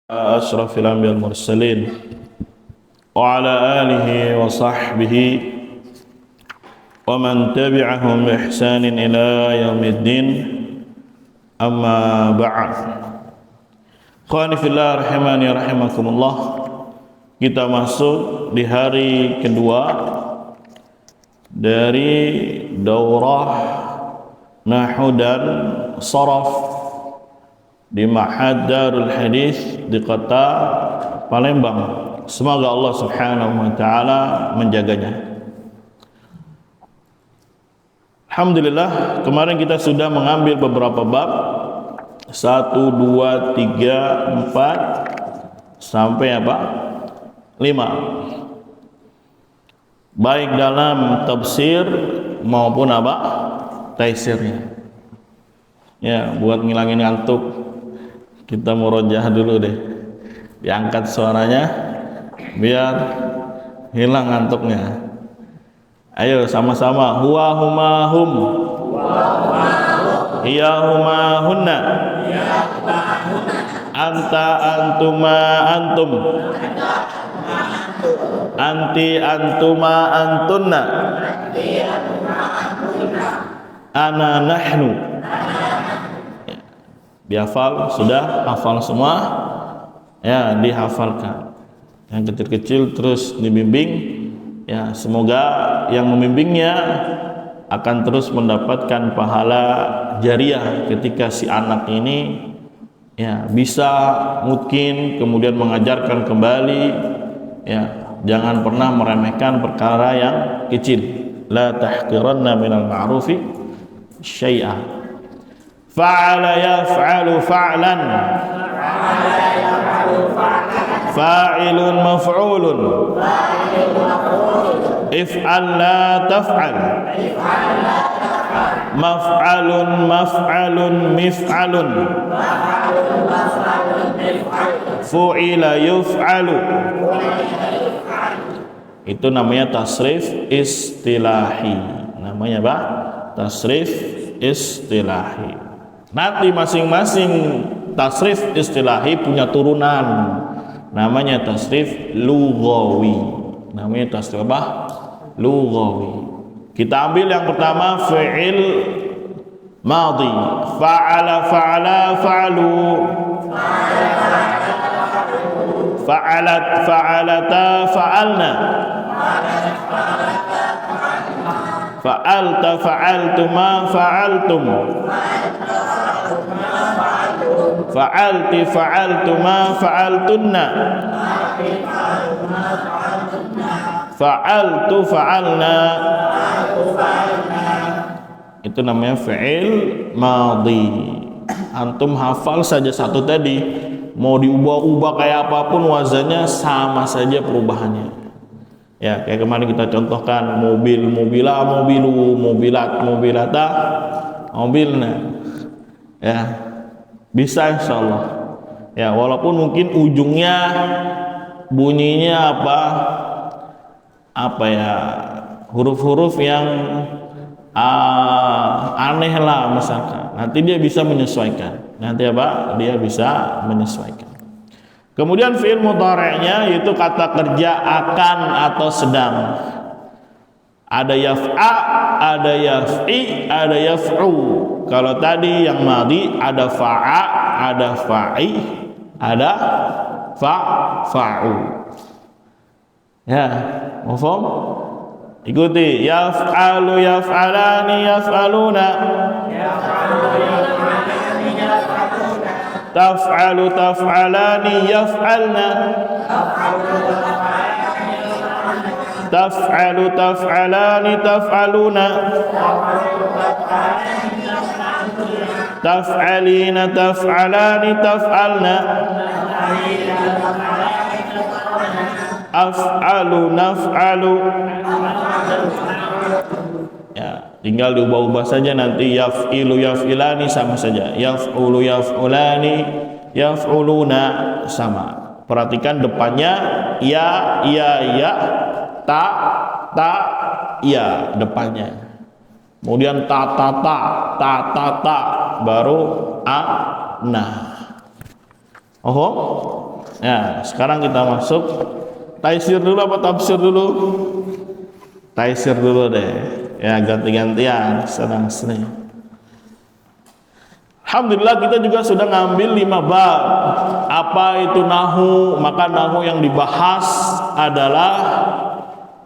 أشرف الأنبياء المرسلين وعلى آله وصحبه ومن تبعهم بإحسان إلى يوم الدين أما بعد. Ikhwani fillah rahimani rahimakumullah, kita masuk di hari kedua dari daurah Nahwu dan Sharaf di Ma'had Darul Hadis di kota Palembang. Semoga Allah Subhanahu wa taala menjaganya. Alhamdulillah, kemarin kita sudah mengambil beberapa bab 1 2 3 4 sampai 5. Baik dalam tafsir maupun taisirnya. Ya, buat ngilangin ngantuk, kita murojaah dulu deh, diangkat suaranya biar hilang ngantuknya. Ayo sama-sama, huwa huma hum, hiya huma hunna, anta antuma antum, anti antuma antunna, ana nahnu. Dihafal, sudah hafal semua ya, dihafalkan. Yang kecil-kecil terus dibimbing ya, semoga yang membimbingnya akan terus mendapatkan pahala jariah ketika si anak ini ya bisa mungkin kemudian mengajarkan kembali ya. Jangan pernah meremehkan perkara yang kecil. La tahqiranna minal ma'rufi syai'a. Fa'ala yaf'alu fa'lan, fa'ilun maf'ulun, if'al la taf'al, maf'alun maf'alun mif'alun, fu'ila yuf'alu. Itu namanya tasrif istilahi. Namanya apa? Tasrif istilahi. Nanti masing-masing tasrif istilahi punya turunan, namanya tasrif lughawi. Namanya tasrif lughawi. Kita ambil yang pertama, fi'il madhi. Fa'ala fa'ala fa'alu, fa'alat fa'alata fa'alna, fa'alta fa'altuma fa'altum, fa'alti fa'altuma fa'altunna, fa'altu fa'alna. Itu namanya fi'il madhi. Antum hafal saja satu tadi, mau diubah-ubah kayak apapun wazannya sama saja perubahannya. Ya, kayak kemarin kita contohkan mobil, mobilah, mobilu, mobilat, mobilata, mobilna. Ya, bisa insyaallah. Ya, walaupun mungkin ujungnya bunyinya apa ya, huruf-huruf yang aneh lah misalkan. Nanti dia bisa menyesuaikan. Dia bisa menyesuaikan. Kemudian fi'il mudhari'nya yaitu kata kerja akan atau sedang. Ada yaf'a, ada yaf'i, ada yaf'u. Kalau tadi yang madhi ada fa'a, ada fa'i, ada fa'u. Ya, mafhum? Ikuti, yaf'alu yaf'alani yaf'aluna, taf'alu taf'alani yaf'alna, taf'alu taf'alani taf'aluna, taf'alina taf'alani taf'alna, af'alu naf'alu. Ya, tinggal diubah-ubah saja nanti. Yaf'ilu yaf'ilani sama saja, yaf'ulu yaf'ulani yaf'uluna sama. Perhatikan depannya ya, ta, ya depannya. Kemudian ta, baru a, na. Oh, Ya, sekarang kita masuk taisir dulu apa tafsir dulu? Taisir dulu deh. Ya, ganti-gantian senang-senang. Alhamdulillah kita juga sudah ngambil 5 bab. Apa itu nahu? Maka nahu yang dibahas adalah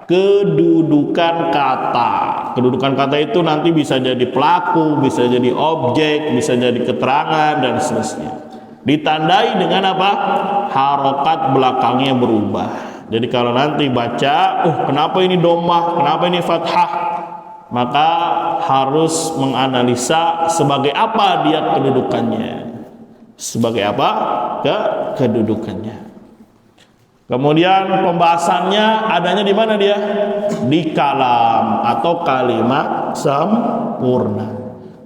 kedudukan kata. Kedudukan kata itu nanti bisa jadi pelaku, bisa jadi objek, bisa jadi keterangan dan seterusnya. Ditandai dengan apa? Harokat belakangnya berubah. Jadi kalau nanti baca, kenapa ini domah, kenapa ini fathah? Maka harus menganalisa sebagai apa dia kedudukannya. Sebagai apa? Kedudukannya. Kemudian pembahasannya adanya di mana dia? Di kalam atau kalimat sempurna.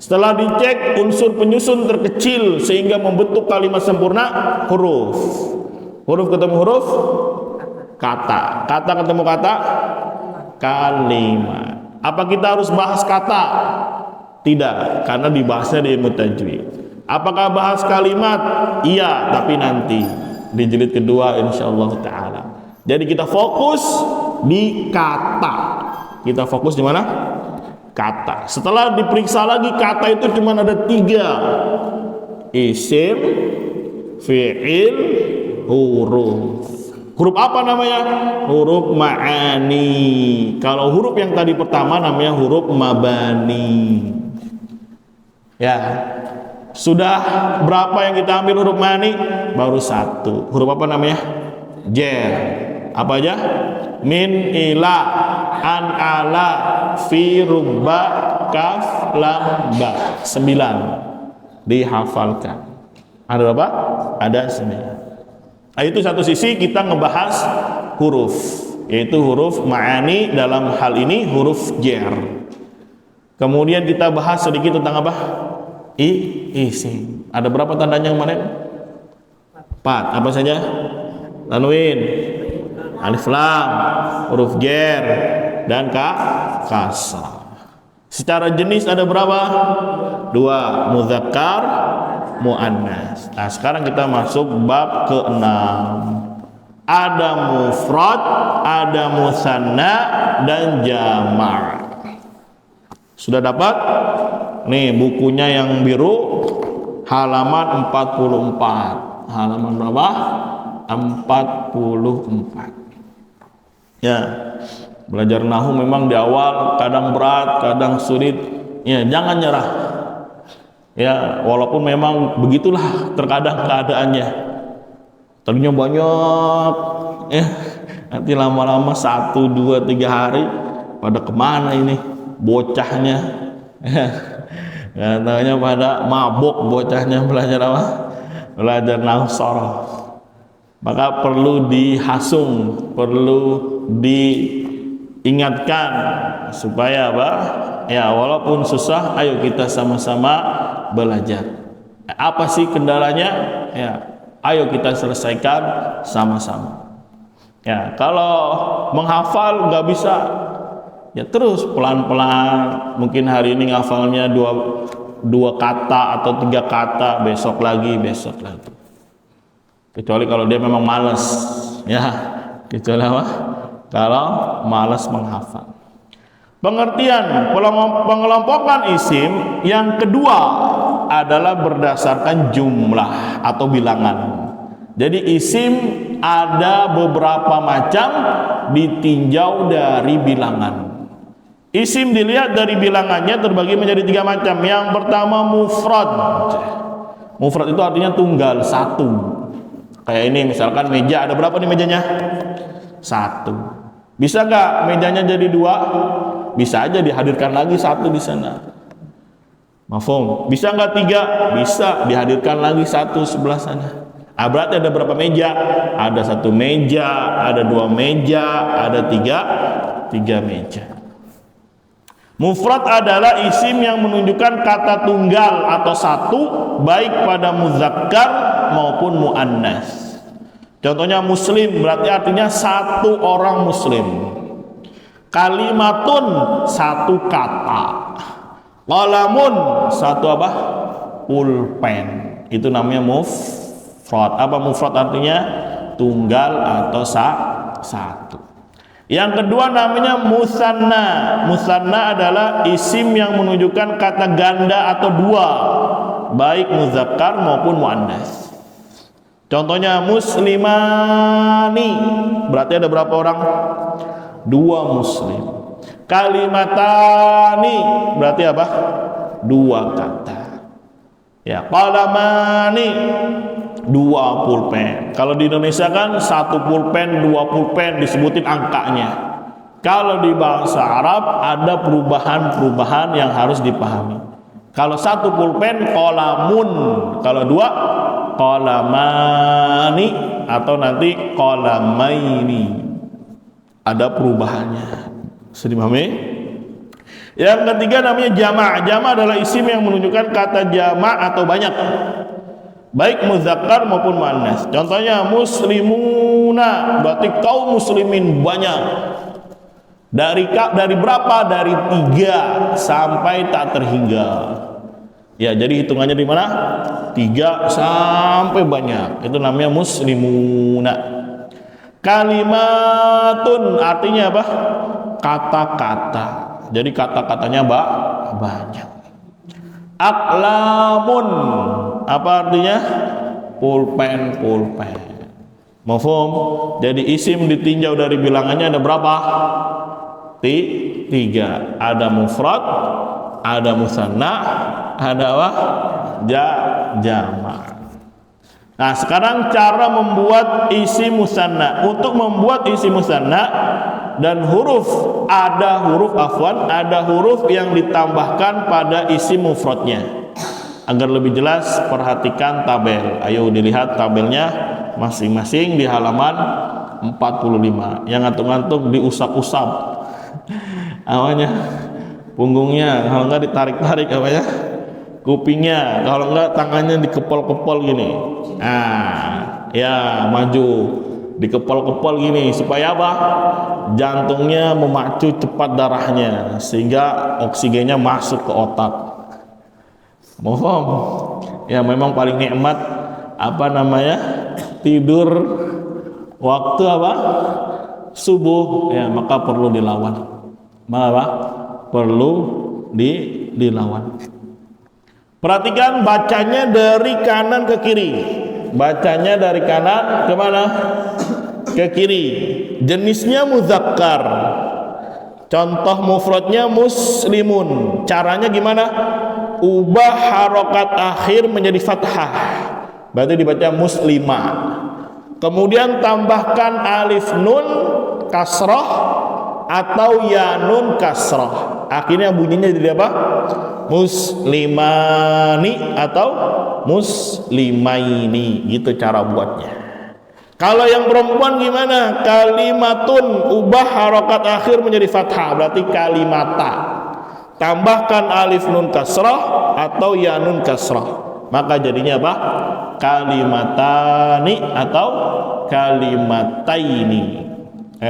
Setelah dicek unsur penyusun terkecil sehingga membentuk kalimat sempurna, huruf. Huruf ketemu huruf, kata. Kata ketemu kata, kalimat. Apa kita harus bahas kata? Tidak, karena dibahasnya di ilmu tajwid. Apakah bahas kalimat? Iya, tapi nanti di jilid kedua insyaallah taala. Jadi kita fokus di kata. Kita fokus di mana? Kata. Setelah diperiksa lagi kata itu cuma ada 3. Isim, fi'il, huruf. Huruf apa namanya? Huruf ma'ani. Kalau huruf yang tadi pertama namanya huruf mabani. Ya. Sudah berapa yang kita ambil huruf ma'ani? Baru 1. Huruf apa namanya? Jer. Apa aja? Min, ila, an, ala, fi, rubba, kaf, lam, ba. 9. Dihafalkan. Ada berapa? Ada 9. Itu satu sisi kita ngebahas huruf, yaitu huruf ma'ani, dalam hal ini huruf jer. Kemudian kita bahas sedikit tentang apa? Isim. Ada berapa tandanya kemarin? 4. Apa saja? Tanwin, alif lam, huruf jer, dan kasrah. Secara jenis ada berapa? 2, mudzakkar, muannas. Nah, sekarang kita masuk bab ke-6. Ada mufrad, ada musanna, dan jama'. Sudah dapat? Nih bukunya yang biru, halaman 44. Halaman berapa? 44. Ya, belajar nahu memang di awal kadang berat, kadang sulit. Ya, jangan nyerah. Ya, walaupun memang begitulah terkadang keadaannya. Tadinya banyak, ya, nanti lama-lama 1, 2, 3 hari pada kemana ini bocahnya? Ya, katanya pada mabuk bocahnya belajar apa? Belajar nahwu sorof. Maka perlu dihasung, perlu diingatkan supaya apa? Ya, walaupun susah, ayo kita sama-sama belajar. Apa sih kendalanya? Ya, ayo kita selesaikan sama-sama. Ya, kalau menghafal nggak bisa, ya terus pelan-pelan. Mungkin hari ini ngafalnya dua kata atau 3 kata, besok lagi. Kecuali kalau dia memang malas, ya. Kecuali apa? Kalau malas menghafal. Pengertian pengelompokan isim yang kedua adalah berdasarkan jumlah atau bilangan. Jadi isim ada beberapa macam ditinjau dari bilangan. Isim dilihat dari bilangannya terbagi menjadi 3 macam. Yang pertama mufrad. Mufrad itu artinya tunggal, 1. Kayak ini misalkan meja, ada berapa nih mejanya? 1. Bisa nggak mejanya jadi 2? Bisa aja dihadirkan lagi 1 di sana. Mafhum? Bisa nggak 3? Bisa dihadirkan lagi 1 sebelah sana. Berarti ada berapa meja? Ada 1 meja, ada 2 meja, ada 3 meja. Mufrad adalah isim yang menunjukkan kata tunggal atau 1, baik pada muzakkar maupun muannas. Contohnya muslim berarti artinya 1 orang muslim. Kalimatun 1 kata. Qalamun 1 apa? Pulpen. Itu namanya mufrad. Apa mufrad artinya? Tunggal atau satu. Yang kedua namanya musanna. Musanna adalah isim yang menunjukkan kata ganda atau dua, baik muzakkar maupun muannas. Contohnya muslimani, berarti ada berapa orang? Dua muslim. Kalimatani, berarti apa? Dua kata. Ya, qalamani, dua pulpen. Kalau di Indonesia kan satu pulpen, dua pulpen disebutin angkanya. Kalau di bahasa Arab ada perubahan-perubahan yang harus dipahami. Kalau satu pulpen qalamun, kalau dua qalamani atau nanti qalamaini. Ada perubahannya. Bisa dipahami? Yang ketiga namanya jama'. Jama' adalah isim yang menunjukkan kata jama' atau banyak, baik muzakkar maupun muannas. Contohnya muslimuna, berarti kaum muslimin banyak. Dari berapa? Dari 3 sampai tak terhingga. Ya, jadi hitungannya di mana? 3 sampai banyak. Itu namanya muslimuna. Kalimatun artinya apa? Kata-kata. Jadi kata-katanya banyak. Aklamun apa artinya? Pulpen. Mafhum? Jadi isim ditinjau dari bilangannya ada berapa? 3. Ada mufrad, ada musanna, ada apa? Jama'. Nah, sekarang cara membuat isi musanna. Untuk membuat isi musanna dan ada huruf yang ditambahkan pada isi mufradnya. Agar lebih jelas, perhatikan tabel. Ayo dilihat tabelnya masing-masing di halaman 45. Yang ngantuk-ngantuk diusap-usap awalnya punggungnya, kalau enggak ditarik-tarik apa ya, kupingnya, kalau enggak tangannya dikepol-kepol gini. Nah, ya maju dikepol-kepol gini supaya apa? Jantungnya memacu cepat darahnya sehingga oksigennya masuk ke otak. Mohon. Ya memang paling nikmat apa namanya? Tidur waktu apa? Subuh. Ya maka perlu dilawan. Maka perlu dilawan. Perhatikan bacanya dari kanan ke kiri. Bacanya dari kanan ke mana? Ke kiri. Jenisnya muzakkar. Contoh mufradnya muslimun. Caranya gimana? Ubah harokat akhir menjadi fathah. Berarti dibaca muslimah. Kemudian tambahkan alif nun kasrah atau ya nun kasrah. Akhirnya bunyinya jadi apa? Muslimani atau muslimaini. Gitu cara buatnya. Kalau yang perempuan gimana? Kalimatun, ubah harokat akhir menjadi fathah, berarti kalimata. Tambahkan alif nun kasrah atau ya nun kasrah, maka jadinya apa? Kalimatani atau kalimataini.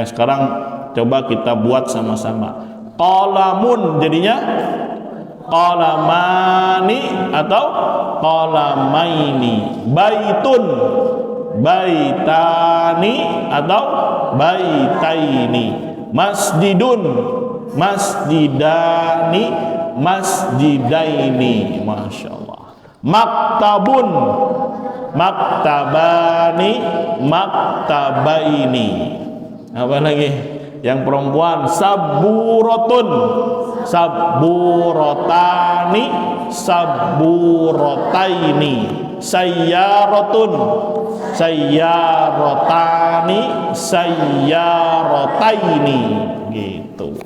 Sekarang coba kita buat sama-sama. Qalamun jadinya qalamani atau qalamaini. Baitun, baitani atau baitaini. Masjidun, masjidani, masjidaini. Masya Allah. Maktabun, maktabani, maktabaini. Apa lagi? Yang perempuan saburatun, saburotani, saburotaini. Sayyaratun, sayyarotani, sayyarotaini. Gitu.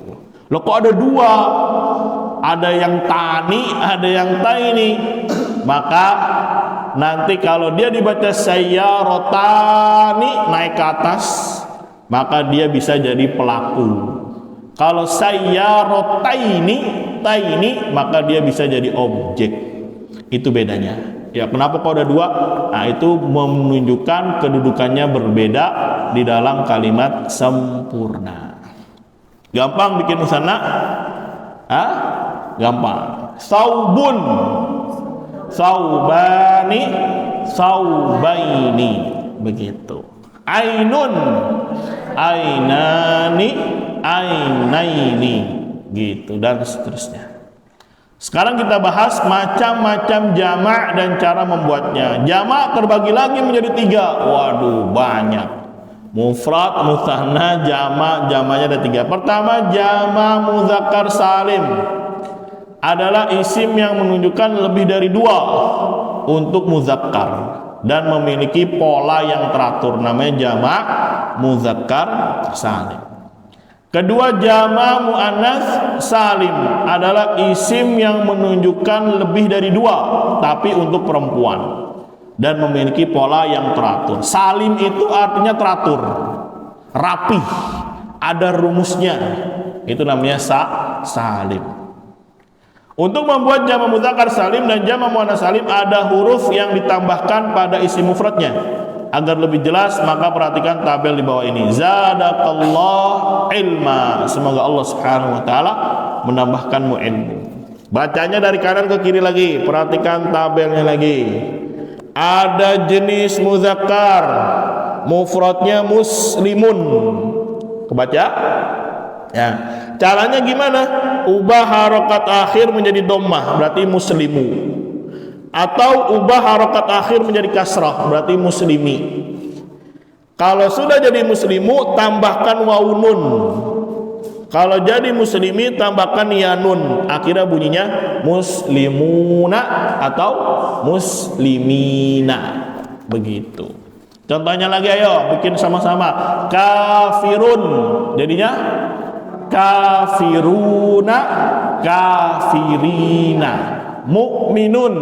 Loh kok ada 2? Ada yang tani, ada yang taini. Maka nanti kalau dia dibaca sayyarotani naik ke atas, maka dia bisa jadi pelaku. Kalau sayyarotaini, taini, maka dia bisa jadi objek. Itu bedanya. Ya, kenapa kalau ada 2? Nah, itu menunjukkan kedudukannya berbeda di dalam kalimat sempurna. Gampang bikin musanna? Gampang. Saubun, saubani, saubaini, begitu. Ainun, ainani, ainaini, gitu, dan seterusnya. Sekarang kita bahas macam-macam jamak dan cara membuatnya. Jamak terbagi lagi menjadi 3. Waduh, banyak. Mufrad, mutsanna, jamak. Jamaknya ada 3. Pertama, jamak muzakkar salim adalah isim yang menunjukkan lebih dari 2 untuk muzakkar dan memiliki pola yang teratur, namanya jamak muzakkar salim. Kedua, jamak muannats salim adalah isim yang menunjukkan lebih dari 2 tapi untuk perempuan dan memiliki pola yang teratur. Salim itu artinya teratur, rapi, ada rumusnya. Itu namanya salim. Untuk membuat jamak mudzakkar salim dan jamak muannats salim ada huruf yang ditambahkan pada isim mufradnya. Agar lebih jelas, maka perhatikan tabel di bawah ini. Zadakallah ilma. Semoga Allah Subhanahu wa taala menambahkanmu ilmu. Bacanya dari kanan ke kiri lagi. Perhatikan tabelnya lagi. Ada jenis muzakkar, mufradnya muslimun. Kebaca? Ya. Caranya gimana? Ubah harokat akhir menjadi dhammah, berarti muslimu. Atau ubah harokat akhir menjadi kasrah, berarti muslimi. Kalau sudah jadi muslimu, tambahkan wawunun. Kalau jadi muslimi, tambahkan yanun. Akhirnya bunyinya muslimuna atau muslimina. Begitu. Contohnya lagi, ayo bikin sama-sama. Kafirun, jadinya kafiruna, kafirina. Mu'minun,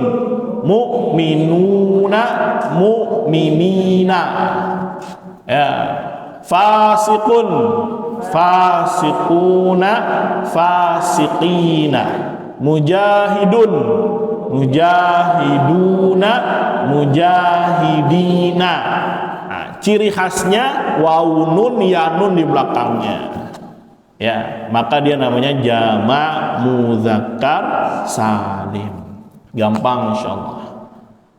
mu'minuna, mu'minina. Ya. Fasiqun, fasiquna, fasiqina. Mujahidun, mujahiduna, mujahidina. Nah, ciri khasnya wawunun yanun di belakangnya. Ya, maka dia namanya jamak muzakkar salim. Gampang insyaallah.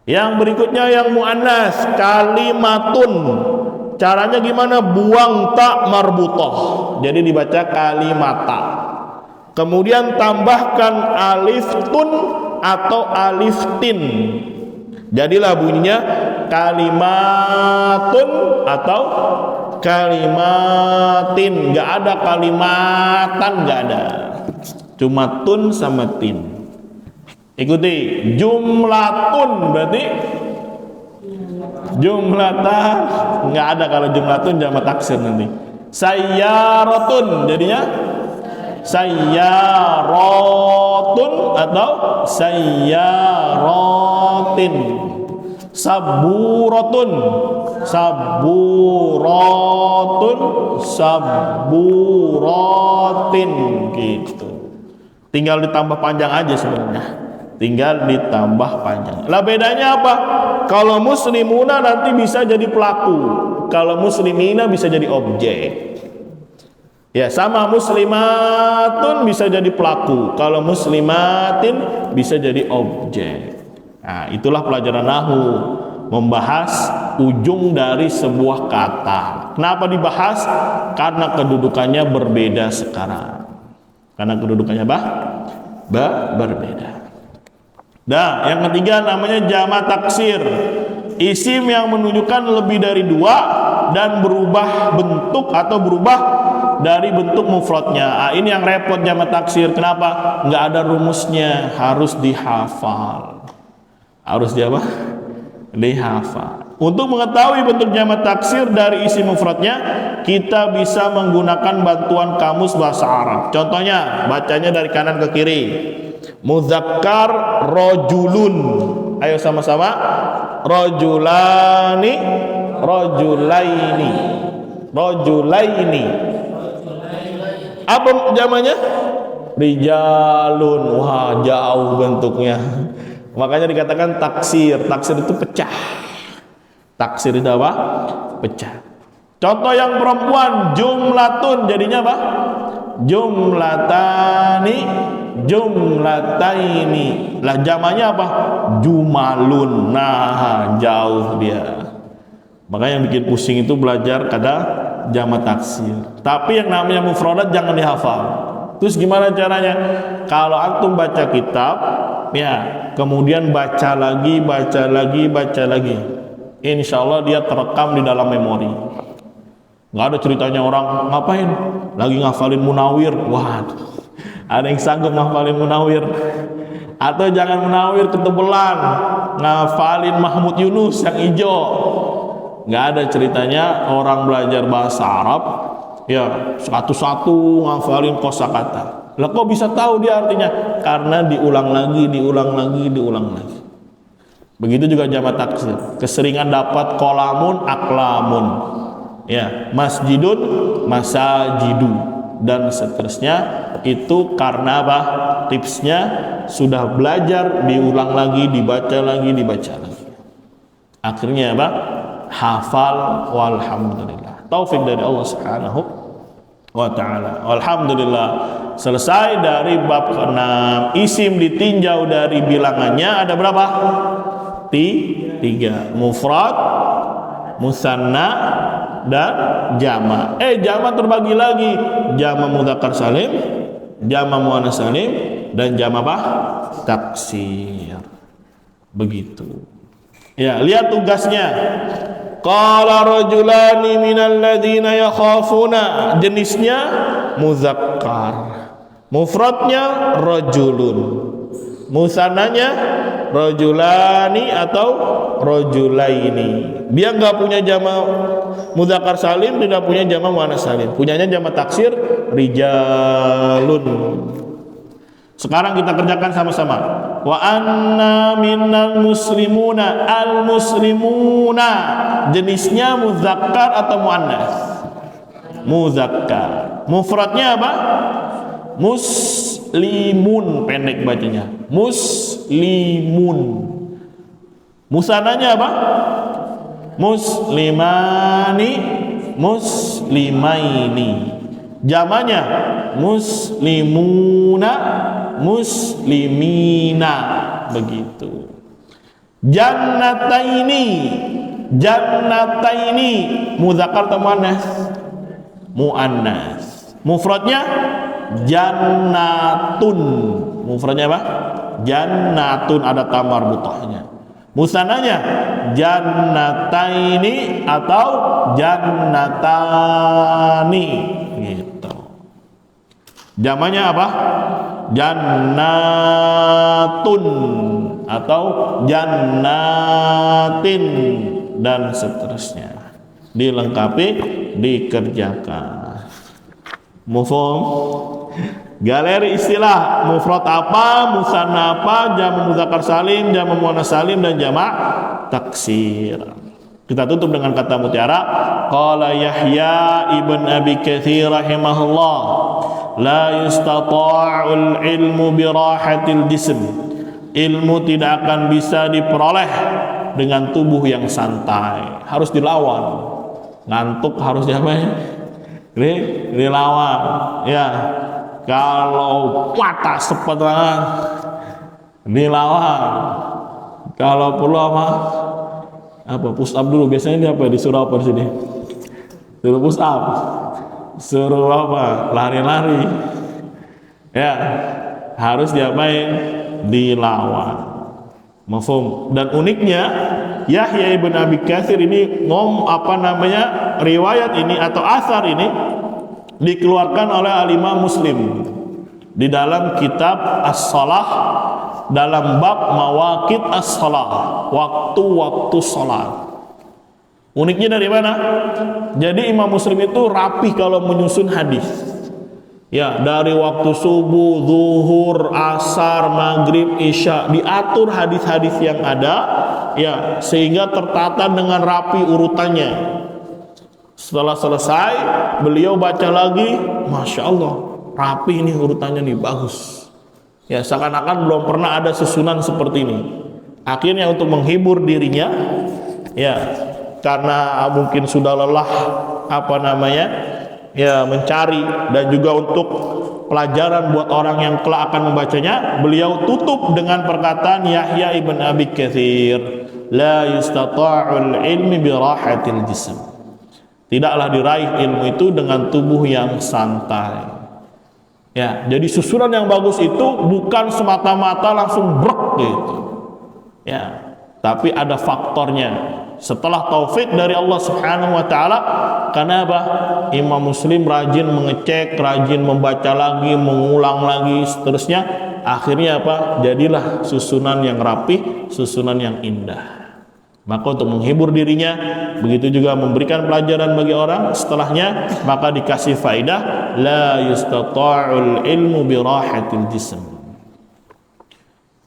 Yang berikutnya yang muannats, kalimatun. Caranya gimana? Buang tak marbutah. Jadi dibaca kalimata. Kemudian tambahkan alif tun atau alif tin. Jadilah bunyinya kalimatun atau kalimatin. Nggak ada kalimatan, nggak ada, cuma tun sama tin. Ikuti, jumlatun berarti jumlatan, nggak ada. Kalau jumlatun jamak taksir nanti. Sayyaratun jadinya sayyaratun atau sayyaratin. Saburatun, saburatun, saburatin, gitu. Tinggal ditambah panjang aja sebenarnya. Tinggal ditambah panjang. Lah bedanya apa? Kalau muslimuna nanti bisa jadi pelaku. Kalau muslimina bisa jadi objek. Ya, sama muslimatun bisa jadi pelaku. Kalau muslimatin bisa jadi objek. Nah, itulah pelajaran nahwu, membahas ujung dari sebuah kata. Kenapa dibahas? Karena kedudukannya berbeda sekarang. Karena kedudukannya berbeda. Nah, yang ketiga namanya jamak taksir. Isim yang menunjukkan lebih dari 2 dan berubah bentuk atau berubah dari bentuk mufradnya. Nah, ini yang repot jamak taksir. Kenapa? Nggak ada rumusnya, harus dihafal. Harus dihafal. Untuk mengetahui bentuk jamak taksir dari isi mufradnya, kita bisa menggunakan bantuan kamus bahasa Arab. Contohnya, bacanya dari kanan ke kiri. Muzakkar rojulun. Ayo sama-sama. Rojulani, rojulaini, rojulaini. Apa jamaknya? Rijalun. Wah, jauh bentuknya. Makanya dikatakan taksir. Taksir itu pecah. Taksir itu apa? Pecah. Contoh yang perempuan, jumlatun jadinya apa? Jumlatani, jumlataini. Lah jamaknya apa? Jumalun. Nah, jauh dia. Makanya yang bikin pusing itu belajar kada jamak taksir. Tapi yang namanya mufradat jangan dihafal. Terus gimana caranya? Kalau antum baca kitab, ya, kemudian baca lagi, insya Allah dia terekam di dalam memori. Nggak ada ceritanya orang ngapain? Lagi ngafalin Munawir. Wah, ada yang sanggup ngafalin Munawir? Atau jangan Munawir ketebelan, ngafalin Mahmud Yunus yang hijau. Nggak ada ceritanya orang belajar bahasa Arab, ya satu-satu ngafalin kosakata. Lah kok bisa tahu dia artinya? Karena diulang lagi. Begitu juga jamak taksir. Keseringan dapat kolamun, aklamun, ya, masjidun, masajidu, dan seterusnya. Itu karena apa? Tipsnya sudah belajar, diulang lagi, dibaca lagi. Akhirnya apa? Hafal, walhamdulillah. Taufik dari Allah Subhanahu wa ta'ala. Alhamdulillah, selesai dari bab ke-6. Isim ditinjau dari bilangannya ada berapa? 3. Mufrad, musanna, dan jama'. Jama' terbagi lagi. Jama' mudzakkar salim, jama' muannats salim, dan jama' apa? Taksir. Begitu. Ya, lihat tugasnya. Qala rajulani minal ladzina yakhafuna. Jenisnya muzakkar. Mufradnya rajulun. Musannanya rajulani atau rajulaini. Dia enggak punya jama' mudzakkar salim, tidak punya jama' muannats salim. Punyanya jama' taksir rijalun. Sekarang kita kerjakan sama-sama. Wa anna minnal muslimuna. Al muslimuna jenisnya muzakkar atau muannats? Muzakkar. Mufradnya apa? Muslimun, pendek bacanya. Muslimun. Musannanya apa? Muslimani, muslimaini. Jamanya muslimuna, muslimina. Begitu. Jannataini muzakkar atau muannats? Muannats. Mufradnya jannatun. Mufradnya apa? Jannatun, ada tamar mutahnya. Musannanya jannataini atau jannatani gitu. Jamanya apa? Jannatun atau jannatin, dan seterusnya. Dilengkapi, dikerjakan. Mufhum? Galeri istilah mufrad apa, musanna apa, jamak mudzakkar salim, jamak muannats salim, dan jamak taksir. Kita tutup dengan kata mutiara. Qala Yahya ibn Abi Katsir rahimahullah, la yustata'ul ilmu bi rahatil jism. Ilmu tidak akan bisa diperoleh dengan tubuh yang santai. Harus dilawan. Ngantuk harus diapain? Dilawan. Ya. Kalau patah sepetangan dilawan. Kalau perlu apa push up dulu. Biasanya ini apa? Disuruh apa di sini? Suruh push up. Suruh apa? Lari-lari. Ya, harus diapain? Dilawan. Mafhum. Dan uniknya Yahya ibn Abi Katsir ini riwayat ini atau asar ini dikeluarkan oleh al-Imam Muslim di dalam kitab As-Shalah, dalam bab mawaqit as-shalah, waktu-waktu salat. Uniknya dari mana? Jadi Imam Muslim itu rapih kalau menyusun hadis. Ya, dari waktu subuh, zuhur, asar, maghrib, isya, diatur hadis-hadis yang ada, ya, sehingga tertata dengan rapi urutannya. Setelah selesai, beliau baca lagi, Masya Allah, rapi ini urutannya nih, bagus. Ya, seakan-akan belum pernah ada susunan seperti ini. Akhirnya untuk menghibur dirinya, ya, karena mungkin sudah lelah, mencari, dan juga untuk pelajaran buat orang yang kelak akan membacanya. Beliau tutup dengan perkataan Yahya ibn Abi Katsir, la yustata'ul ilmi bi rahatil jism. Tidaklah diraih ilmu itu dengan tubuh yang santai. Ya, jadi susunan yang bagus itu bukan semata-mata langsung brek gitu. Ya, tapi ada faktornya. Setelah taufik dari Allah Subhanahu wa taala, karena apa? Imam Muslim rajin mengecek, rajin membaca lagi, mengulang lagi, seterusnya. Akhirnya apa? Jadilah susunan yang rapih, susunan yang indah. Maka untuk menghibur dirinya, begitu juga memberikan pelajaran bagi orang setelahnya, maka dikasih faidah, la yustata'ul ilmu bi rahatil jism.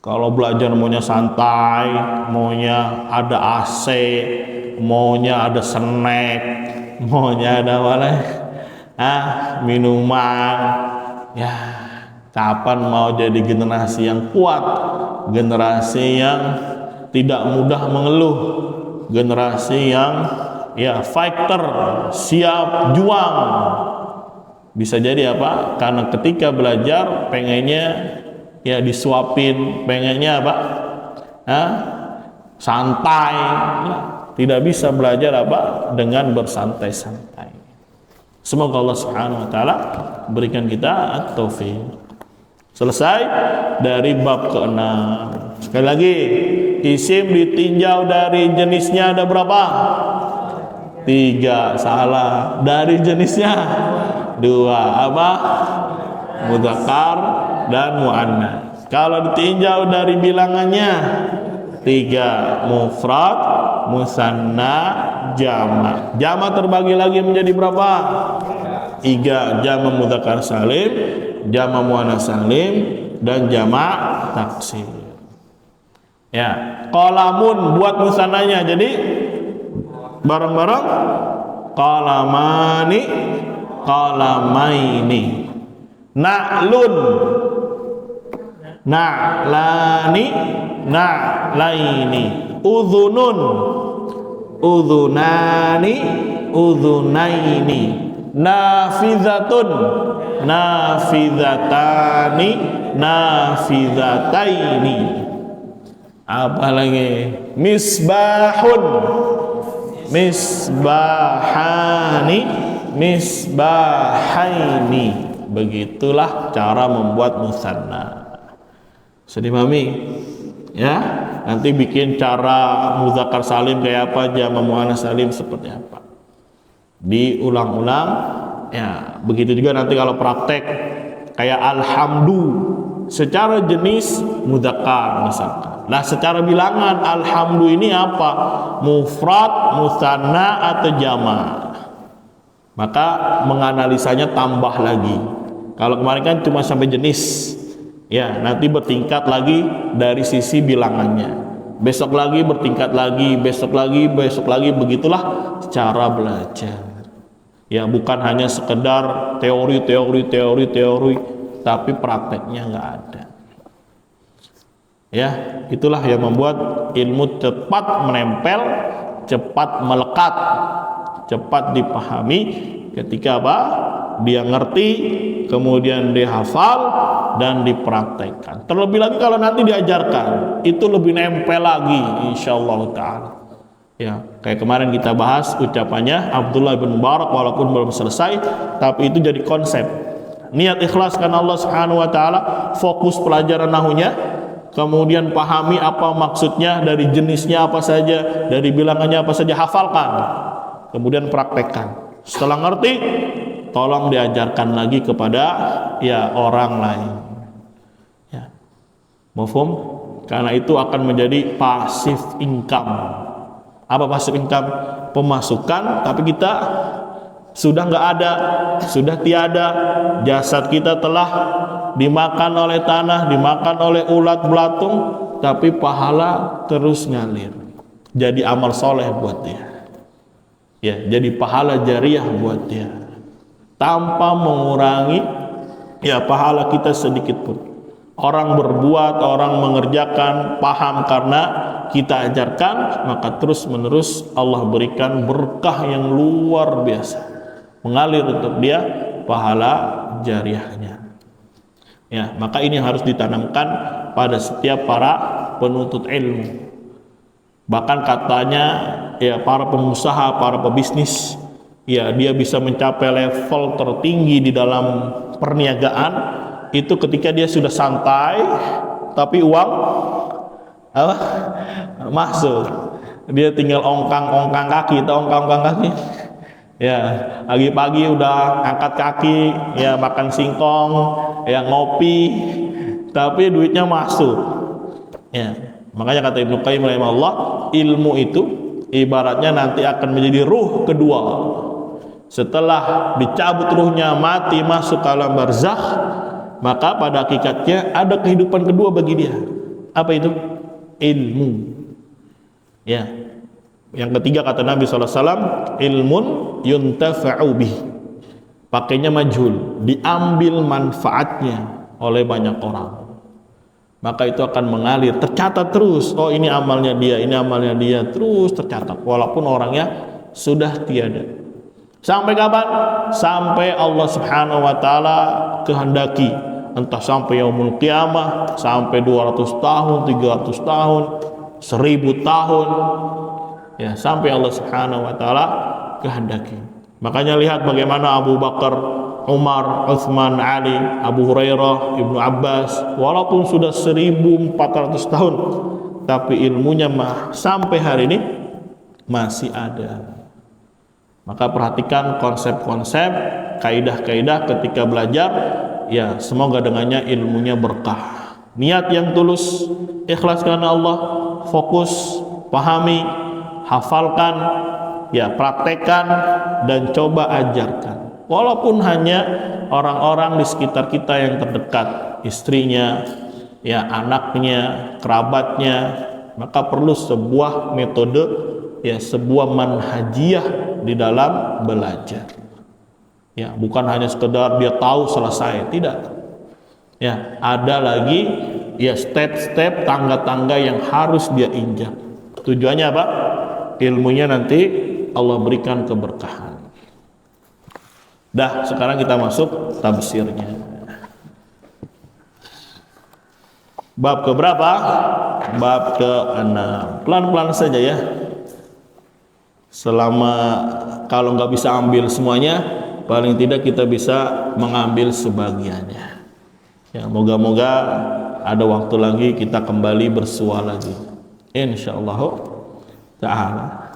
Kalau belajar maunya santai, maunya ada AC, maunya ada snack, maunya ada minuman, ya kapan mau jadi generasi yang kuat, generasi yang tidak mudah mengeluh, generasi yang ya fighter, siap juang. Bisa jadi apa? Karena ketika belajar pengennya ya disuapin, pengennya apa? Santai. Tidak bisa belajar apa? Dengan bersantai-santai. Semoga Allah Subhanahu wa taala berikan kita at-taufik. Selesai dari bab ke-6. Sekali lagi, isim ditinjau dari jenisnya ada berapa? 3. Salah. Dari jenisnya 2. Apa? Mudzakkar dan muannas. Kalau ditinjau dari bilangannya 3, mufrad, musanna, jama'. Jama' terbagi lagi menjadi berapa? 3, jama' mudzakkar salim, jama' muannas salim, dan jama' taksir. Ya, qalamun buat musannanya. Jadi bareng-bareng qalamani, qalamaini. Na'lun, na'lani, na'laini. Udhunun, udhunani, udhunaini. Nafizatun, nafizatani, nafizataini. Apa lagi? Misbahun, misbahani, misbahaini. Begitulah cara membuat musanna. Sudah dipahami? Ya, nanti bikin cara mudzakkar salim kayak apa, jama' muannas salim seperti apa. Diulang-ulang. Ya, begitu juga nanti kalau praktek kayak alhamdu, secara jenis mudzakkar misalkan. Nah, secara bilangan alhamdu ini apa? Mufrad, musanna atau jama'? Maka menganalisanya tambah lagi. Kalau kemarin kan cuma sampai jenis, ya nanti bertingkat lagi dari sisi bilangannya. Besok lagi bertingkat lagi, besok lagi, begitulah cara belajar. Ya bukan hanya sekedar teori, tapi prakteknya nggak ada. Ya itulah yang membuat ilmu cepat menempel, cepat melekat, cepat dipahami ketika apa? Dia ngerti, kemudian dihafal dan dipraktekkan. Terlebih lagi kalau nanti diajarkan, itu lebih nempel lagi insyaallah taala. Ya, kayak kemarin kita bahas ucapannya Abdullah bin Mubarak, walaupun belum selesai, tapi itu jadi konsep. Niat ikhlas karena Allah Subhanahu wa taala, fokus pelajaran nahunya, kemudian pahami apa maksudnya, dari jenisnya apa saja, dari bilangannya apa saja, hafalkan. Kemudian praktekkan. Setelah ngerti, tolong diajarkan lagi kepada ya orang lain. Ya. Mafhum? Karena itu akan menjadi passive income. Apa passive income? Pemasukan, tapi kita sudah nggak ada, sudah tiada. Jasad kita telah dimakan oleh tanah, dimakan oleh ulat belatung, tapi pahala terus ngalir. Jadi amal soleh buat dia. Ya, jadi pahala jariah buat dia. Tanpa mengurangi ya pahala kita sedikit pun. Orang berbuat, orang mengerjakan, paham karena kita ajarkan, maka terus menerus Allah berikan berkah yang luar biasa mengalir untuk dia, pahala jariahnya. Ya, maka ini harus ditanamkan pada setiap para penuntut ilmu. Bahkan katanya ya para pengusaha, para pebisnis, ya dia bisa mencapai level tertinggi di dalam perniagaan itu ketika dia sudah santai tapi uang apa? Masuk. Dia tinggal ongkang kaki, tahu ongkang kaki? Ya, pagi-pagi udah angkat kaki, ya makan singkong, ya ngopi, tapi duitnya masuk. Ya, makanya kata Ibnu Qayyim rahimahullah, ilmu itu ibaratnya nanti akan menjadi ruh kedua. Setelah dicabut ruhnya, mati masuk ke alam barzakh, maka pada hakikatnya ada kehidupan kedua bagi dia. Apa itu? Ilmu. Ya. Yang ketiga kata Nabi SAW, ilmun yuntafa'u bih. Pakainya majhul, diambil manfaatnya oleh banyak orang. Maka itu akan mengalir, tercatat terus. Oh ini amalnya dia, ini amalnya dia, terus tercatat. Walaupun orangnya sudah tiada. Sampai kapan? Sampai Allah Subhanahu wa Ta'ala kehendaki. Entah sampai yaumul qiyamah, sampai 200 tahun, 300 tahun, 1000 tahun. Ya, sampai Allah Subhanahu wa Ta'ala kehendaki. Makanya lihat bagaimana Abu Bakar, Umar, Utsman, Ali, Abu Hurairah, Ibnu Abbas, walaupun sudah 1400 tahun, tapi ilmunya sampai hari ini masih ada. Maka perhatikan konsep-konsep, kaidah-kaidah ketika belajar, ya semoga dengannya ilmunya berkah. Niat yang tulus, ikhlas karena Allah, fokus, pahami, hafalkan, ya praktekkan, dan coba ajarkan. Walaupun hanya orang-orang di sekitar kita yang terdekat, istrinya, ya anaknya, kerabatnya, maka perlu sebuah metode, ya sebuah manhajiyah di dalam belajar. Ya, bukan hanya sekedar dia tahu selesai, tidak. Ya, ada lagi ya step-step, tangga-tangga yang harus dia injak. Tujuannya apa? Ilmunya nanti Allah berikan keberkahan. Dah, sekarang kita masuk tafsirnya. Bab keberapa? Bab ke-6. Pelan-pelan saja ya. Selama kalau nggak bisa ambil semuanya, paling tidak kita bisa mengambil sebagiannya. Ya, moga-moga ada waktu lagi kita kembali bersua lagi. Insyaallah Ta'ala.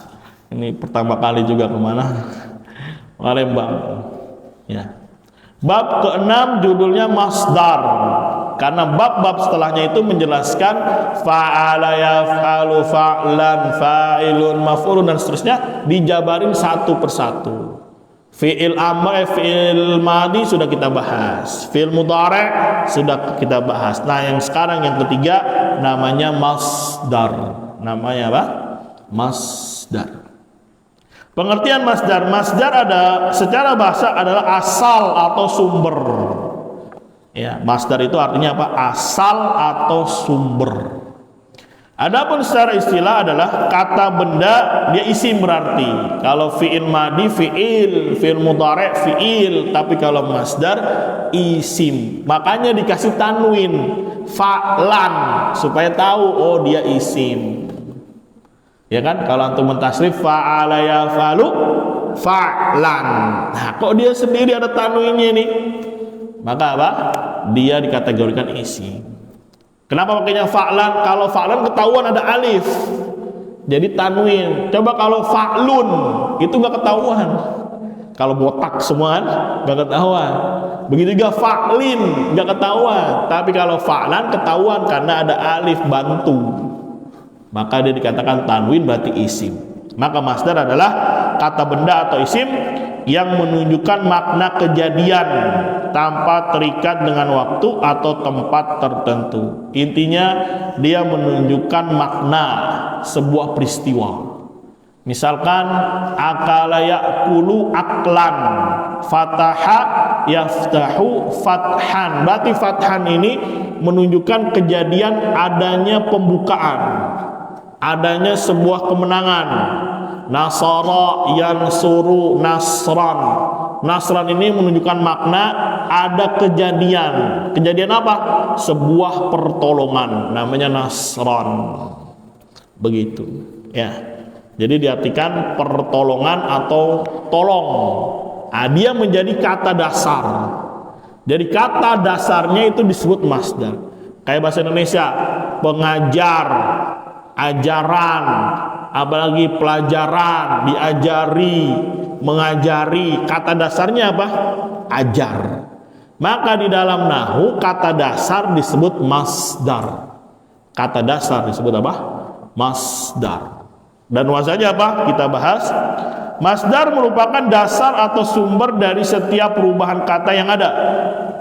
Ini pertama kali juga kemana? Palembang. Ya. Bab ke-6 judulnya masdar. Karena bab-bab setelahnya itu menjelaskan fa'ala yaf'alu fa'lan fa'ilun maf'ulun dan seterusnya, dijabarin satu persatu. Fi'il amr, fi'il madi sudah kita bahas, fi'il mudhari' sudah kita bahas. Nah yang sekarang yang ketiga namanya masdar. Namanya apa? Masdar. Pengertian masdar. Masdar ada secara bahasa adalah asal atau sumber. Ya, masdar itu artinya apa? Asal atau sumber. Adapun secara istilah adalah kata benda, dia isim berarti. Kalau fi'il madi fi'il, fi'il mudhari' fi'il, tapi kalau masdar isim. Makanya dikasih tanwin fa'lan supaya tahu oh dia isim. Ya kan? Kalau antum mentasrif fa'ala yaf'alu fa'lan. Nah, kok dia sendiri ada tanwinnya nih? Maka apa? Dia dikategorikan isim. Kenapa pakainya fa'lan? Kalau fa'lan ketahuan ada alif, jadi tanwin. Coba kalau fa'lun itu nggak ketahuan. Kalau botak semua nggak ketahuan. Begitu juga fa'lin nggak ketahuan. Tapi kalau fa'lan ketahuan karena ada alif bantu. Maka dia dikatakan tanwin berarti isim. Maka masdar adalah kata benda atau isim yang menunjukkan makna kejadian tanpa terikat dengan waktu atau tempat tertentu. Intinya dia menunjukkan makna sebuah peristiwa. Misalkan akala ya'kulu aklan, fataha yaftahu fathan. Berarti fathan ini menunjukkan kejadian adanya pembukaan, adanya sebuah kemenangan. Nasara yansuru nasran. Nasran ini menunjukkan makna ada kejadian. Kejadian apa? Sebuah pertolongan, namanya nasran. Begitu, ya. Jadi diartikan pertolongan atau tolong. Nah, dia menjadi kata dasar. Jadi kata dasarnya itu disebut masdar. Kayak bahasa Indonesia, pengajar, ajaran, apalagi pelajaran, diajari, mengajari. Kata dasarnya apa? Ajar. Maka di dalam nahwu kata dasar disebut masdar. Kata dasar disebut apa? Masdar. Dan wazannya apa? Kita bahas. Masdar merupakan dasar atau sumber dari setiap perubahan kata yang ada.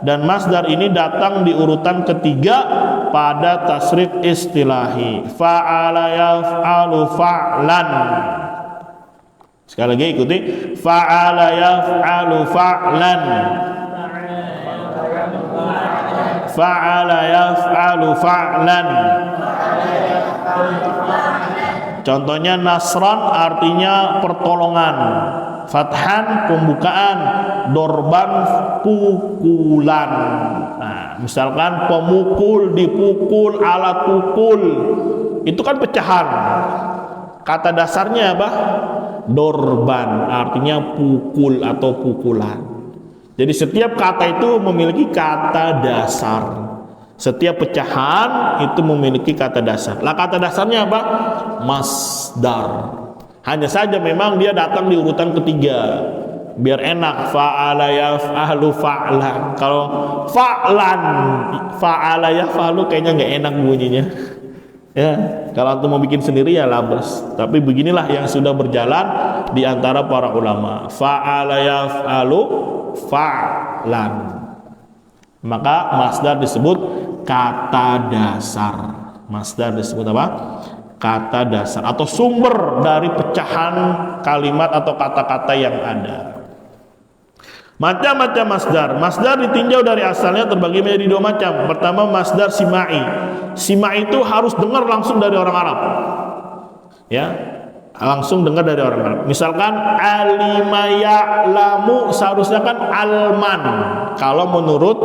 Dan masdar ini datang di urutan ketiga pada tasrif istilahi. Fa'ala yaf'alu fa'lan. Sekali lagi ikuti. Fa'ala yaf'alu fa'lan. Fa'ala yaf'alu fa'lan. Contohnya nasran artinya pertolongan, fathan pembukaan, dorban pukulan. Nah, misalkan pemukul dipukul, alat pukul, itu kan pecahan. Kata dasarnya apa? Dorban artinya pukul atau pukulan. Jadi setiap kata itu memiliki kata dasar. Setiap pecahan itu memiliki kata dasar. Lah kata dasarnya apa? Masdar. Hanya saja memang dia datang di urutan ketiga. Biar enak. Fa'ala yaf'alu fa'lan. Kalau fa'lan, fa'ala yaf'alu kayaknya nggak enak bunyinya. Ya, kalau antum mau bikin sendiri ya labas. Tapi beginilah yang sudah berjalan di antara para ulama. Fa'ala yaf'alu fa'lan. Maka masdar disebut kata dasar. Masdar disebut apa? Kata dasar atau sumber dari pecahan kalimat atau kata-kata yang ada. Macam-macam masdar. Masdar ditinjau dari asalnya terbagi menjadi dua macam. Pertama masdar simai. Simai itu harus dengar langsung dari orang Arab. Ya, langsung dengar dari orang Arab. Misalkan alima ya'lamu seharusnya kan alman. Kalau menurut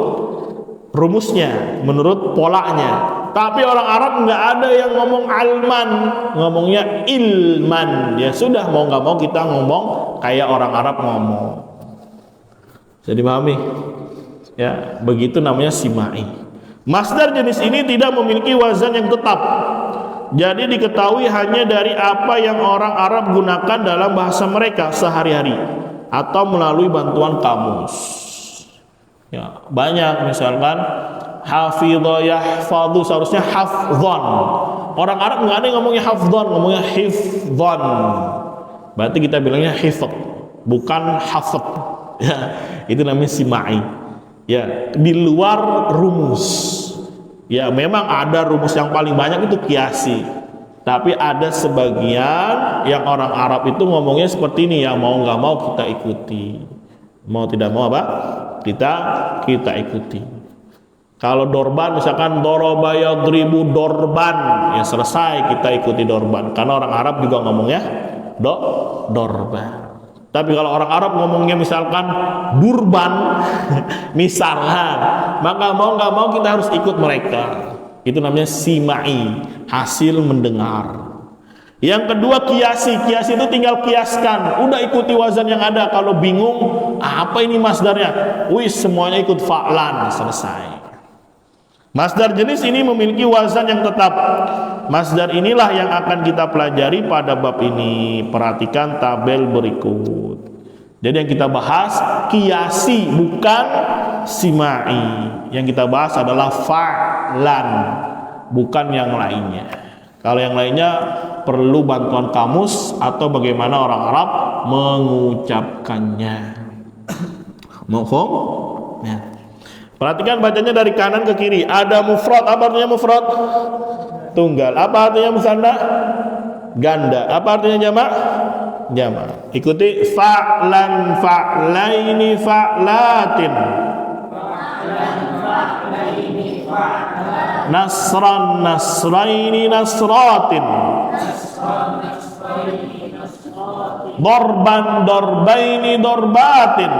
rumusnya, menurut polanya. Tapi orang Arab nggak ada yang ngomong alman, ngomongnya ilman. Ya sudah, mau nggak mau kita ngomong kayak orang Arab ngomong. Jadi pahami? Ya, begitu namanya simai. Masdar jenis ini tidak memiliki wazan yang tetap. Jadi diketahui hanya dari apa yang orang Arab gunakan dalam bahasa mereka sehari-hari atau melalui bantuan kamus. Ya, banyak misalkan hafidha yahfadhu seharusnya hafdhan. Orang Arab nggak ada yang ngomongnya hafdhan, ngomongnya hifdhan. Berarti kita bilangnya hifd, bukan hafd. Ya, itu namanya simai. Ya, di luar rumus. Ya, memang ada rumus yang paling banyak itu kiasi. Tapi ada sebagian yang orang Arab itu ngomongnya seperti ini, ya mau nggak mau kita ikuti. Mau tidak mau apa? Kita ikuti. Kalau dorban misalkan doroba yadribu dorban, ya selesai kita ikuti dorban. Karena orang Arab juga ngomongnya dorban. Tapi kalau orang Arab ngomongnya misalkan durban, misalkan, maka mau nggak mau kita harus ikut mereka. Itu namanya simai, hasil mendengar. Yang kedua kiasi. Kiasi itu tinggal kiaskan. Udah ikuti wazan yang ada. Kalau bingung, apa ini masdarnya? Wis, semuanya ikut fa'lan, selesai. Masdar jenis ini memiliki wazan yang tetap. Masdar inilah yang akan kita pelajari pada bab ini. Perhatikan tabel berikut. Jadi yang kita bahas kiasi, bukan simai. Yang kita bahas adalah fa'lan, bukan yang lainnya. Kalau yang lainnya perlu bantuan kamus atau bagaimana orang Arab mengucapkannya. Mafhum? Ya. Perhatikan bacanya dari kanan ke kiri. Ada mufrad. Apa artinya mufrad? Tunggal. Apa artinya musanna? Ganda. Apa artinya jamak? Jamak. Ikuti fa'lan fa'laini fa'latin. Nasran nasraini nasratin. Dorban dorbaini dorbatin.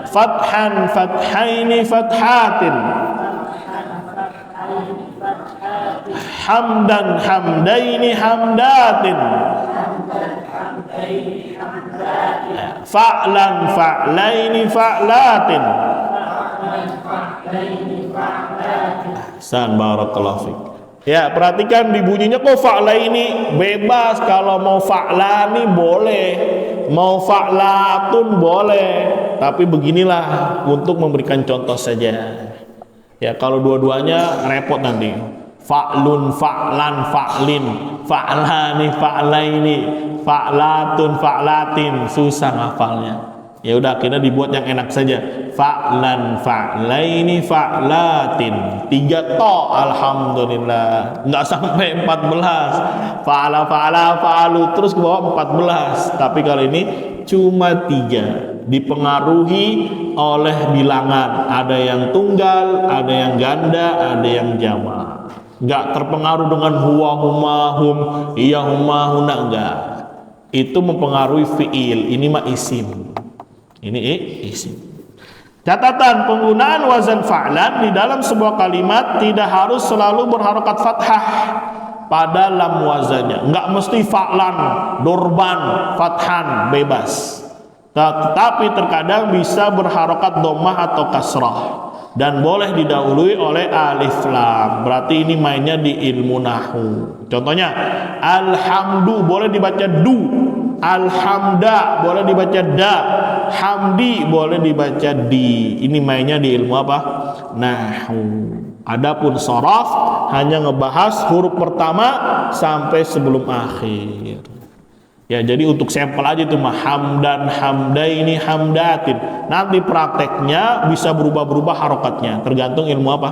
Fathan fathaini fathatin. Hamdan hamdaini hamdatin. Fa'lan fa'laini fa'latin. Ahsan, barakallahu fiik. Ya, perhatikan di bunyinya kok fa'laini bebas. Kalau mau fa'lani boleh, mau fa'latun boleh. Tapi beginilah untuk memberikan contoh saja. Ya, kalau dua-duanya repot nanti. Fa'lun, fa'lan, fa'lin, fa'lani, fa'laini, fa'latun, fa'latin, susah ngafalnya. Ya udah, akhirnya dibuat yang enak saja. Fa'lan, fa'laini, fa'latin. 3 to, alhamdulillah. Enggak sampai 14. Fa'ala, fa'ala, fa'alu terus ke bawah 14. Tapi kali ini cuma 3. Dipengaruhi oleh bilangan. Ada yang tunggal, ada yang ganda, ada yang jamak. Enggak terpengaruh dengan huwa, huma, hum, iya, huma, huna, enggak. Itu mempengaruhi fi'il. Ini mah isim. Ini isim. Catatan, penggunaan wazan fa'lan di dalam sebuah kalimat tidak harus selalu berharokat fathah pada lam wazannya. Enggak mesti fa'lan, dorban, fathan, bebas. Tetapi terkadang bisa berharokat dhammah atau kasrah. Dan boleh didahului oleh alif lam. Berarti ini mainnya di ilmu nahwu. Contohnya, alhamdu boleh dibaca du, alhamda boleh dibaca da, hamdi boleh dibaca di. Ini mainnya di ilmu apa? Nahwu. Adapun sharaf hanya ngebahas huruf pertama sampai sebelum akhir. Ya, jadi untuk sampel aja itu mah hamdan, hamdaini, hamdatin. Nanti prakteknya bisa berubah-berubah harokatnya, tergantung ilmu apa?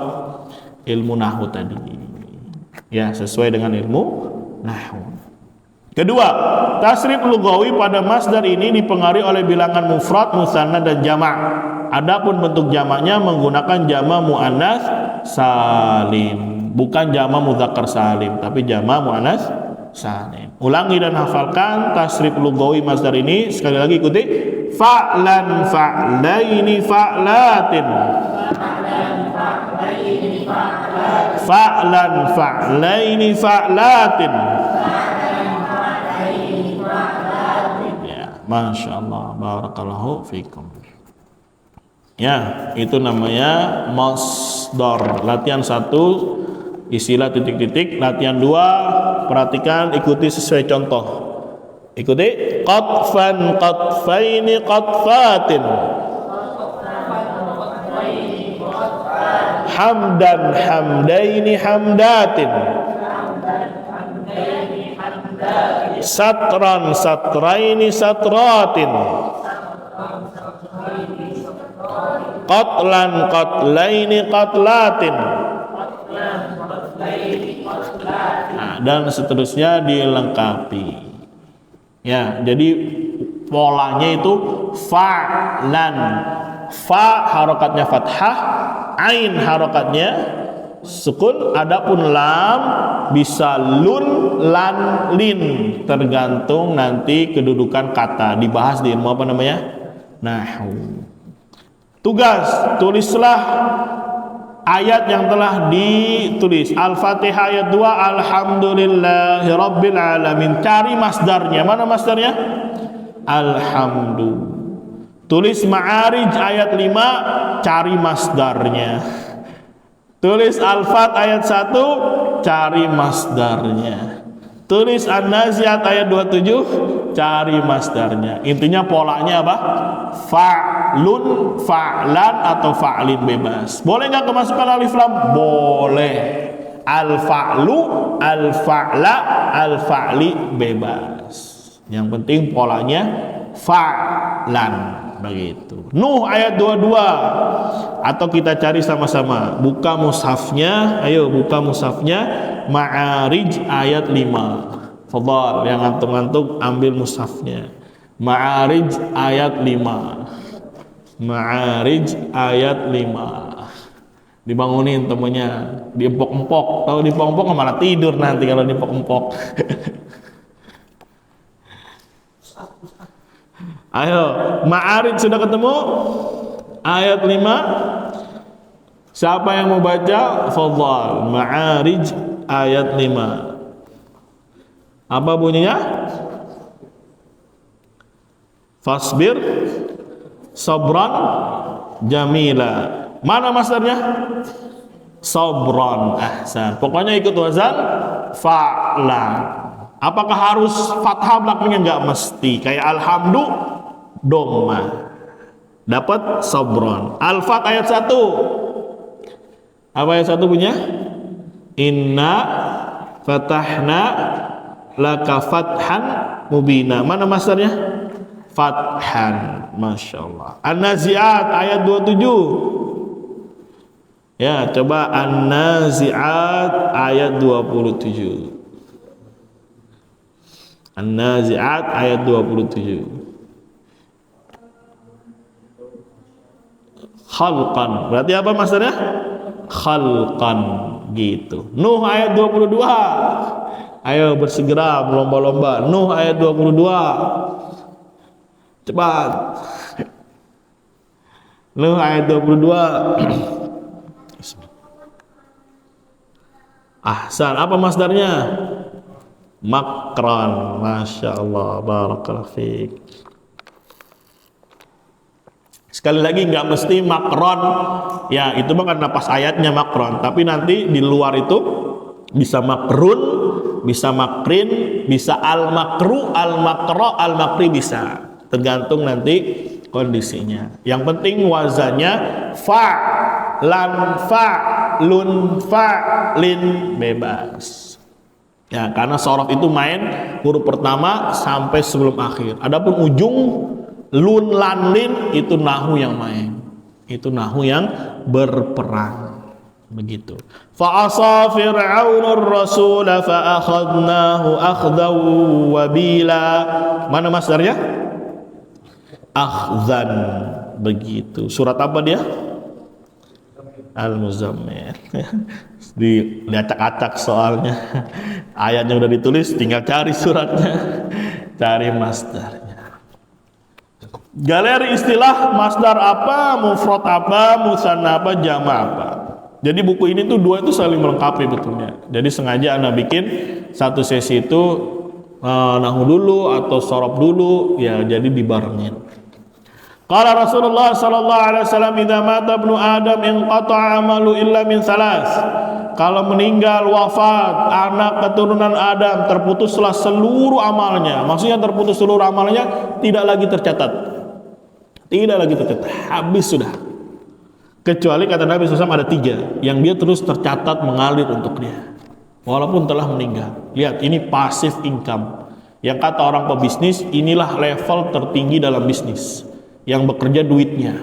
Ilmu nahwu tadi. Ya, sesuai dengan ilmu nahwu. Kedua, tasrif lughawi pada masdar ini dipengaruhi oleh bilangan mufrad, musanna dan jamak. Adapun bentuk jamaknya menggunakan jamak muannats salim, bukan jamak mudzakkar salim, tapi jamak muannats salim. Ulangi dan hafalkan tasrif lughawi masdar ini. Sekali lagi ikuti. Fa'lan fa'laini fa'latin. Fa'lan fa'laini fa'latin. Ya, Masya Allah, barakallahu fikum. Ya, itu namanya masdar. Latihan 1 istilah titik-titik. Latihan 2, perhatikan, ikuti sesuai contoh. Ikuti. Qatfan qatfaini qatfatin. Hamdan hamdaini hamdatin. Satran satraini satratin. Qatlan qatlaini qatlatin. Nah, dan seterusnya dilengkapi. Ya, jadi polanya itu fa'lan. Fa harokatnya fathah, ain harokatnya sukun, adapun lam bisa lun, lan, lin, tergantung nanti kedudukan kata. Dibahas di ilmu apa namanya? Nahwu. Tugas, tulislah ayat yang telah ditulis. Al-Fatihah ayat 2, alhamdulillahirabbil alamin. Cari masdarnya. Mana masdarnya? Alhamdu. Tulis Ma'arij ayat 5, cari masdarnya. Tulis Al-Fat ayat 1, cari masdarnya. Tulis An-Nazi'at ayat 27, cari masdarnya. Intinya polanya apa? Fa'lun, fa'lan atau fa'lin bebas. Boleh nggak kemasukan alif lam? Boleh. Al-fa'lu, al-fa'la, al-fa'li bebas. Yang penting polanya fa'lan. Begitu. Nuh ayat 22. Atau kita cari sama-sama. Buka mushafnya. Ayo buka mushafnya. Ma'arij ayat 5. Fadhal, yang ngantuk-ngantuk ambil mushafnya. Ma'arij ayat 5. Ma'arij ayat 5. Dibangunin temennya, diempok-empok. Tahu diempok-empok malah tidur nanti kalau diempok-empok. Ayo, Ma'arij sudah ketemu? Ayat 5. Siapa yang mau baca? Fadhal. Ma'arij ayat 5. Apa bunyinya? Fasbir sabran jamila. Mana masdarnya? Sabran. Ahsan. Pokoknya ikut wazan fa'la. Apakah harus fathah belakangnya? Enggak mesti. Kayak alhamdu dhamma. Dapat sabran. Al-Fat ayat 1. Apa ayat 1 punya? Inna fatahna laka fathan mubina. Mana masdarnya? Fathan. Masya Allah. An-Nazi'at ayat 27. Ya, coba An-Nazi'at ayat 27. An-Nazi'at ayat 27. Khalqan. Berarti apa masdarnya? Khalqan gitu. Nuh ayat 22. Ayo bersegera berlomba-lomba. Nuh ayat 22. Cepat. Nuh ayat 22. Ahsan. Apa masdarnya? Makran. Masya Allah. Barakallahu fiik. Sekali lagi nggak mesti makron. Ya itu mah karena pas ayatnya makron. Tapi nanti di luar itu bisa makrun, bisa makrin, bisa al-makru, al-makro, al-makri bisa. Tergantung nanti kondisinya. Yang penting wazannya fa, lan fa, lun fa, lin, bebas. Ya karena sorof itu main huruf pertama sampai sebelum akhir. Adapun ujung lun lan lin itu nahu yang main. Itu nahu yang berperang. Begitu. Fa asa fir'aunur rasul fa akhadnahu akhdaw wabila. Mana masdarnya? Akhzan. Begitu. Surat apa dia? Al-Muzammil. Diacak-acak soalnya. Ayatnya udah ditulis, tinggal cari suratnya. Cari masdarnya. Galeri istilah masdar apa, mufrad apa, musanna apa, jama apa. Jadi buku ini tuh dua itu saling melengkapi betulnya. Jadi sengaja Anda bikin satu sesi itu nahu dulu atau sorob dulu, ya jadi dibarengin. Qala Rasulullah sallallahu alaihi wasallam, "Idza mata ibnu Adam inqata'a 'amalu illa min salas." Kalau meninggal wafat anak keturunan Adam, terputuslah seluruh amalnya. Maksudnya terputus seluruh amalnya, tidak lagi tercatat. Tidak lagi tercatat, habis sudah. Kecuali kata Nabi SAW ada 3 yang dia terus tercatat mengalir untuk dia, walaupun telah meninggal. Lihat, ini passive income. Yang kata orang pebisnis, inilah level tertinggi dalam bisnis. Yang bekerja duitnya,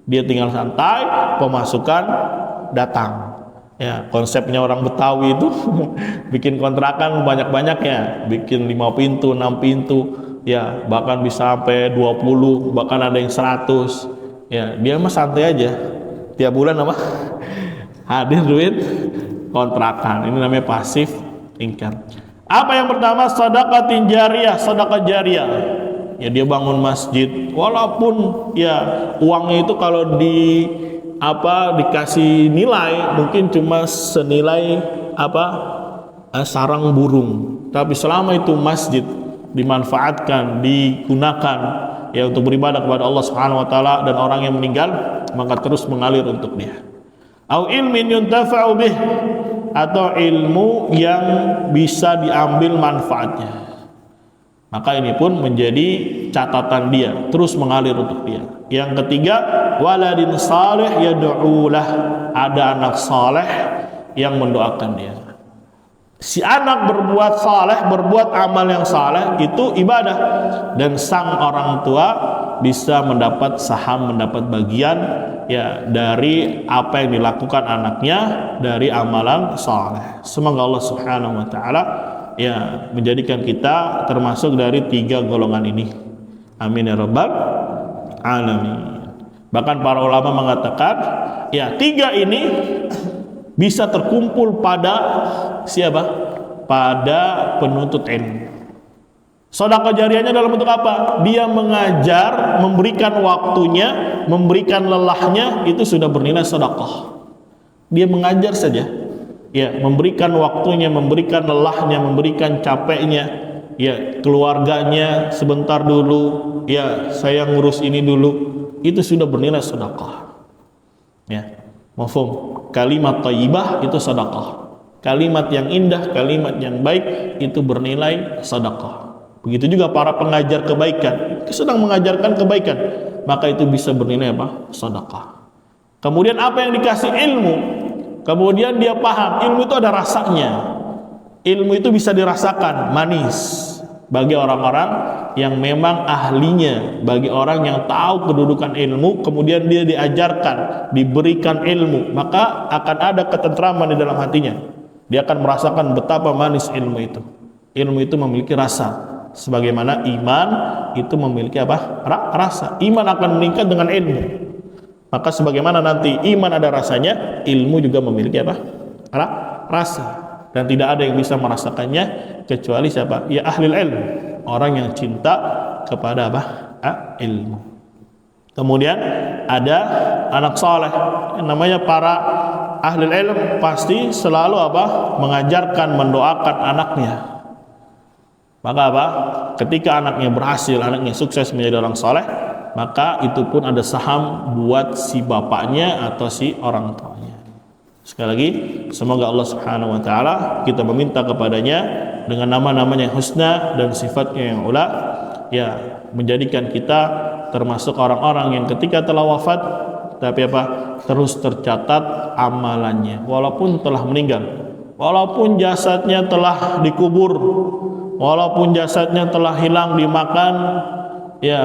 dia tinggal santai, pemasukan datang. Ya, konsepnya orang Betawi itu bikin kontrakan banyak-banyaknya, bikin 5 pintu, 6 pintu. Ya, bahkan bisa sampai 20, bahkan ada yang 100. Ya, dia mah santai aja. Tiap bulan apa? Hadir duit kontrakan. Ini namanya pasif income. Apa yang pertama? Sedekah jariyah, sedekah jariyah. Ya dia bangun masjid, walaupun ya uangnya itu kalau dikasih nilai mungkin cuma senilai sarang burung. Tapi selama itu masjid dimanfaatkan, digunakan ya untuk beribadah kepada Allah Subhanahu wa taala dan orang yang meninggal, maka terus mengalir untuk dia. Au ilmin yuntafa'u bih, atau ilmu yang bisa diambil manfaatnya. Maka ini pun menjadi catatan dia, terus mengalir untuk dia. Yang ketiga, waladin salih yad'ulah, ada anak saleh yang mendoakan dia. Si anak berbuat saleh, berbuat amal yang saleh itu ibadah, dan sang orang tua bisa mendapat saham, mendapat bagian ya dari apa yang dilakukan anaknya dari amalan saleh. Semoga Allah Subhanahu wa taala ya menjadikan kita termasuk dari 3 golongan ini. Amin ya rabbal alamin. Bahkan para ulama mengatakan ya 3 ini bisa terkumpul pada siapa? Pada penuntut ilmu. Sedekah jariahnya dalam bentuk apa? Dia mengajar, memberikan waktunya, memberikan lelahnya, itu sudah bernilai sedekah. Dia mengajar saja, ya, memberikan waktunya, memberikan lelahnya, memberikan capeknya, ya, keluarganya sebentar dulu, ya, saya ngurus ini dulu, itu sudah bernilai sedekah. Ya, mafhum. Kalimat thayyibah itu sedekah. Kalimat yang indah, kalimat yang baik itu bernilai sedekah. Begitu juga para pengajar kebaikan, itu sedang mengajarkan kebaikan, maka itu bisa bernilai apa? Sedekah. Kemudian apa yang dikasih ilmu, kemudian dia paham, ilmu itu ada rasanya. Ilmu itu bisa dirasakan, manis bagi orang-orang yang memang ahlinya, bagi orang yang tahu kedudukan ilmu, kemudian dia diajarkan, diberikan ilmu, maka akan ada ketentraman di dalam hatinya. Dia akan merasakan betapa manis ilmu itu. Ilmu itu memiliki rasa. Sebagaimana iman itu memiliki apa? Rasa. Iman akan meningkat dengan ilmu. Maka sebagaimana nanti iman ada rasanya, ilmu juga memiliki apa? Rasa. Dan tidak ada yang bisa merasakannya kecuali siapa? Ya ahli ilmu, orang yang cinta kepada apa? Ilmu. Kemudian ada anak saleh, yang namanya para ahli ilmu pasti selalu apa? Mengajarkan, mendoakan anaknya. Maka apa? Ketika anaknya berhasil, anaknya sukses menjadi orang saleh, maka itu pun ada saham buat si bapaknya atau si orang tuanya. Sekali lagi, semoga Allah Subhanahu wa taala, kita meminta kepadanya dengan nama-namanya yang husna dan sifatnya yang ula, ya, menjadikan kita termasuk orang-orang yang ketika telah wafat tapi apa? Terus tercatat amalannya walaupun telah meninggal, walaupun jasadnya telah dikubur, walaupun jasadnya telah hilang dimakan, ya,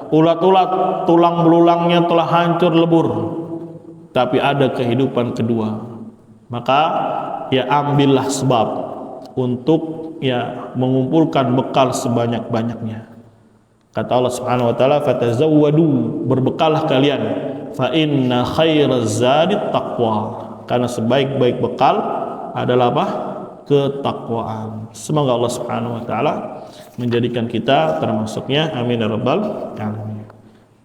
ulat-ulat tulang belulangnya telah hancur lebur, tapi ada kehidupan kedua. Maka ya ambillah sebab untuk ya mengumpulkan bekal sebanyak-banyaknya. Kata Allah Subhanahu wa taala, fatazawwadu, berbekallah kalian, fa inna khairaz zadi taqwa, karena sebaik-baik bekal adalah apa? Ketakwaan. Semoga Allah Subhanahu wa taala menjadikan kita termasuknya, amin ya rabbal alamin.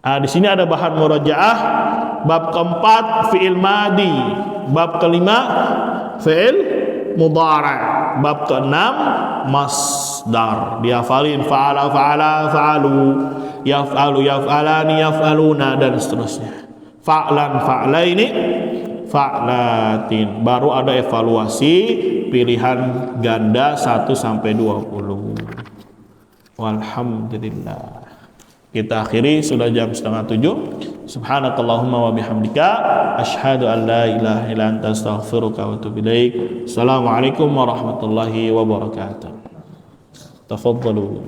Di sini ada bahan murajaah. Bab keempat fi'il madi, bab kelima fi'il mudhari', bab keenam masdar. Dihafalin fa'ala fa'ala fa'alu, yaf'alu yaf'alani yaf'aluna, dan seterusnya. Fa'lan fa'laini fa'latin. Baru ada evaluasi pilihan ganda 1 sampai 20. Walhamdulillah. Kita akhiri, sudah jam 6:30. Subhanakallahumma wa bihamdika asyhadu an la ilaha illa anta astaghfiruka wa atubu ilaik. Assalamualaikum warahmatullahi wabarakatuh. Tafadhalu.